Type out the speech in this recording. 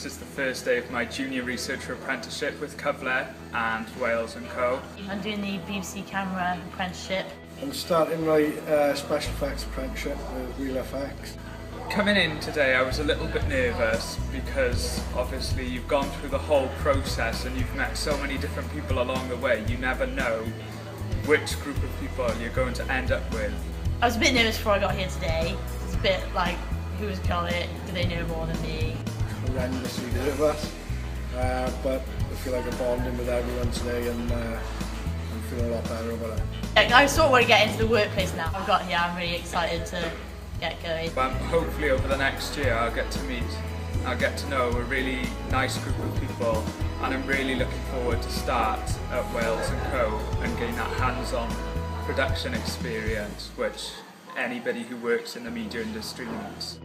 This is the first day of my junior researcher apprenticeship with Cyfle and Wales & Co. I'm doing the BBC camera apprenticeship. I'm starting my special effects apprenticeship with Real FX. Coming in today I was a little bit nervous because obviously you've gone through the whole process and you've met so many different people along the way. You never know which group of people you're going to end up with. I was a bit nervous before I got here today. It's a bit like, who's got it? Do they know more than me? Horrendously nervous, but I feel like I'm bonding with everyone today and I'm feeling a lot better about it. I sort of want to get into the workplace now. I've got here, I'm really excited to get going. Hopefully over the next year I'll get to know a really nice group of people, and I'm really looking forward to start at Wales & Co and gain that hands-on production experience which anybody who works in the media industry needs.